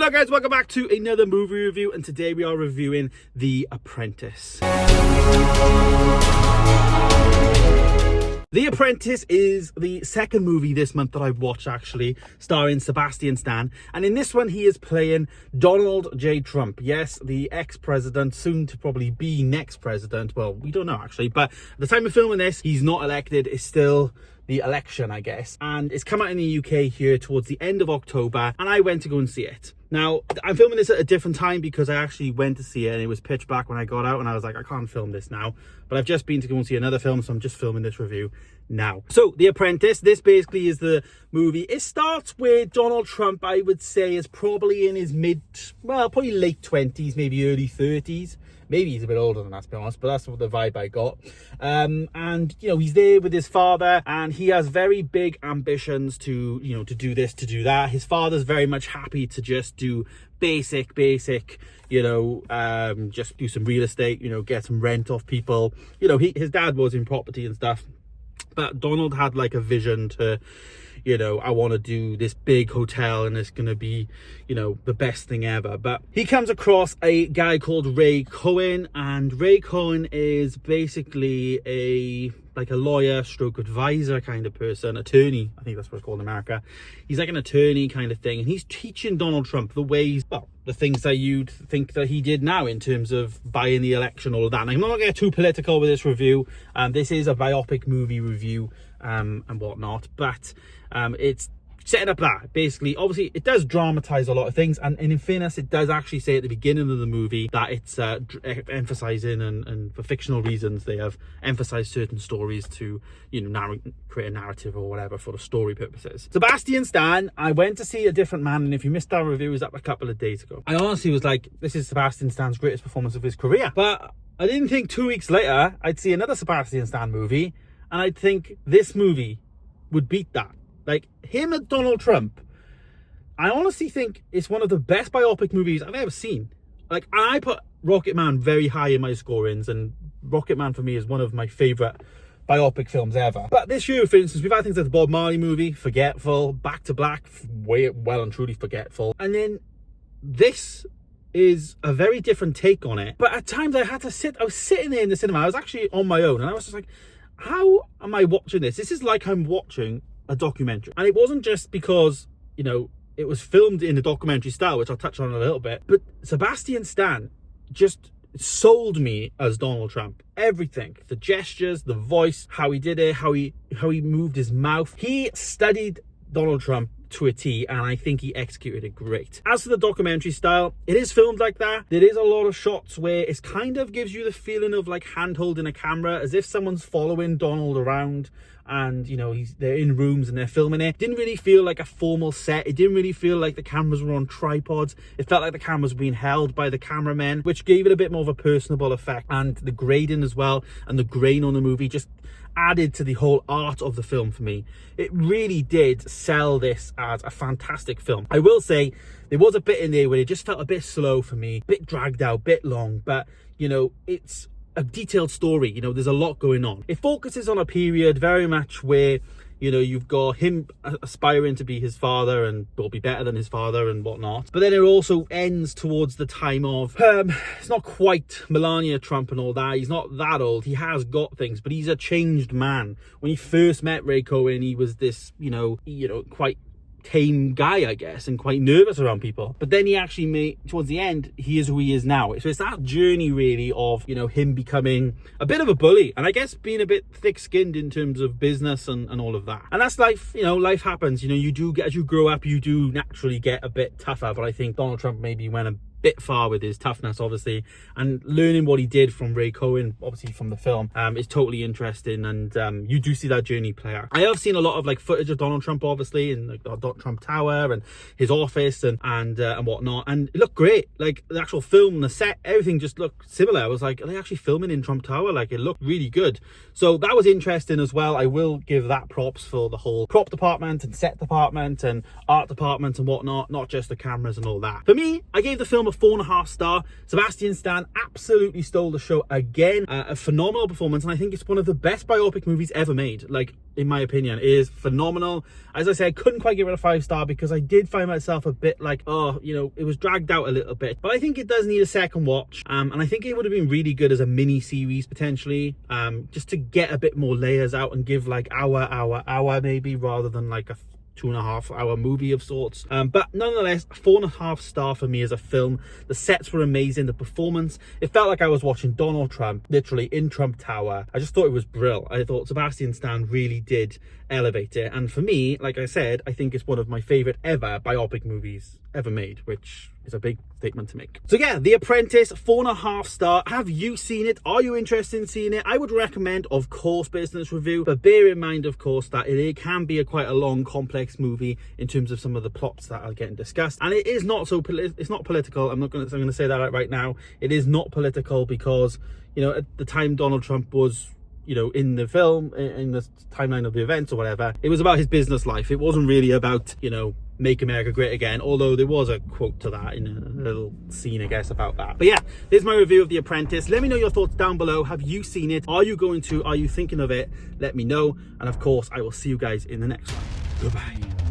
Hello guys, welcome back to another movie review, and today we are reviewing The Apprentice. The Apprentice is the second movie this month that I've watched, actually, starring Sebastian Stan. And in this one, he is playing Donald J. Trump. Yes, the ex-president, soon to probably be next president. Well, we don't know, actually. But at the time of filming this, he's not elected. It's still the election, I guess. And it's come out in the UK here towards the end of October. And I went to go and see it. Now, I'm filming this at a different time because I actually went to see it and it was pitch black when I got out, and I was like, I can't film this now. But I've just been to go and see another film, so I'm just filming this review now. So, The Apprentice, this basically is the movie. It starts with Donald Trump, I would say, is probably in his probably late 20s, maybe early 30s. Maybe he's a bit older than that, to be honest, but that's what the vibe I got. And, you know, he's there with his father, and he has very big ambitions to, you know, to do this, to do that. His father's very much happy to just do basic, you know, just do some real estate, you know, get some rent off people. You know, his dad was in property and stuff, but Donald had like a vision to, you know, I want to do this big hotel and it's going to be, you know, the best thing ever. But he comes across a guy called Ray Cohen, and Ray Cohen is basically a lawyer stroke advisor kind of person, attorney, I think that's what it's called in America. He's like an attorney kind of thing, and he's teaching Donald Trump the ways, well, the things that you'd think that he did now in terms of buying the election, all of that. And I'm not going to get too political with this review. This is a biopic movie review and whatnot, but it's setting up that basically. Obviously it does dramatize a lot of things, and in fairness, it does actually say at the beginning of the movie that it's emphasizing, and for fictional reasons they have emphasized certain stories to, you know, create a narrative or whatever for the story purposes. Sebastian Stan, I went to see A Different Man, and if you missed that review, it was up a couple of days ago. I honestly was like, this is Sebastian Stan's greatest performance of his career. But I didn't think 2 weeks later I'd see another Sebastian Stan movie and I'd think this movie would beat that. Like, him and Donald Trump, I honestly think it's one of the best biopic movies I've ever seen. Like, I put Rocket Man very high in my scorings, and Rocket Man for me is one of my favourite biopic films ever. But this year, for instance, we've had things like the Bob Marley movie, Forgetful, Back to Black, well and truly forgetful. And then this is a very different take on it. But at times I was sitting there in the cinema, I was actually on my own, and I was just like, how am I watching this? This is like I'm watching a documentary. And it wasn't just because, you know, it was filmed in a documentary style, which I'll touch on in a little bit, but Sebastian Stan just sold me as Donald Trump. Everything, the gestures, the voice, how he did it, how he moved his mouth. He studied Donald Trump to a T, and I think he executed it great. As for the documentary style, it is filmed like that. There is a lot of shots where it kind of gives you the feeling of like hand holding a camera, as if someone's following Donald around, and you know, they're in rooms and they're filming it. It didn't really feel like a formal set. It didn't really feel like the cameras were on tripods. It felt like the cameras were being held by the cameramen, which gave it a bit more of a personable effect. And the grading as well, and the grain on the movie just added to the whole art of the film for me. It really did sell this as a fantastic film. I will say there was a bit in there where it just felt a bit slow for me, a bit dragged out, a bit long, but you know, it's a detailed story. You know, there's a lot going on. It focuses on a period very much where, you know, you've got him aspiring to be his father and will be better than his father and whatnot. But then it also ends towards the time of, it's not quite Melania Trump and all that. He's not that old. He has got things, but he's a changed man. When he first met Ray Cohen, he was this, you know, quite tame guy, I guess, and quite nervous around people. But then he actually towards the end, he is who he is now. So it's that journey really of, you know, him becoming a bit of a bully, and I guess being a bit thick-skinned in terms of business and all of that. And that's life. You know, life happens. You know, you do get, as you grow up, you do naturally get a bit tougher. But I think Donald Trump maybe went a bit far with his toughness, obviously, and learning what he did from Ray Cohen, obviously from the film, is totally interesting. And you do see that journey play out. I have seen a lot of like footage of Donald Trump, obviously, in like the Trump Tower and his office and whatnot, and it looked great. Like the actual film, the set, everything just looked similar. I was like, are they actually filming in Trump Tower? Like, it looked really good. So that was interesting as well. I will give that props for the whole prop department and set department and art department and whatnot, not just the cameras and all that. For me, I gave the film a a 4.5 star. Sebastian Stan absolutely stole the show again. A phenomenal performance, and I think it's one of the best biopic movies ever made. Like, in my opinion, it is phenomenal. As I say, I couldn't quite give it a 5 star because I did find myself a bit like, oh, you know, it was dragged out a little bit. But I think it does need a second watch, and I think it would have been really good as a mini series potentially, just to get a bit more layers out and give like hour maybe, rather than like a 2.5 hour movie of sorts. But nonetheless, 4.5 star for me as a film. The sets were amazing, the performance, it felt like I was watching Donald Trump literally in Trump Tower. I just thought it was brilliant. I thought Sebastian Stan really did elevate it, and for me, like I said, I think it's one of my favorite ever biopic movies ever made, which is a big statement to make. So yeah, The Apprentice, 4.5 star. Have you seen it? Are you interested in seeing it? I would recommend, of course, Business Review, but bear in mind, of course, that it can be quite a long, complex movie in terms of some of the plots that are getting discussed, and it is not so it's not political. I'm going to say that right now. It is not political because, you know, at the time Donald Trump was, you know, in the film, in the timeline of the events or whatever, it was about his business life. It wasn't really about, you know, make America great again, although there was a quote to that in a little scene, I guess, about that. But yeah, here's my review of The Apprentice. Let me know your thoughts down below. Have you seen it? Are you thinking of it? Let me know, and of course I will see you guys in the next one. Goodbye.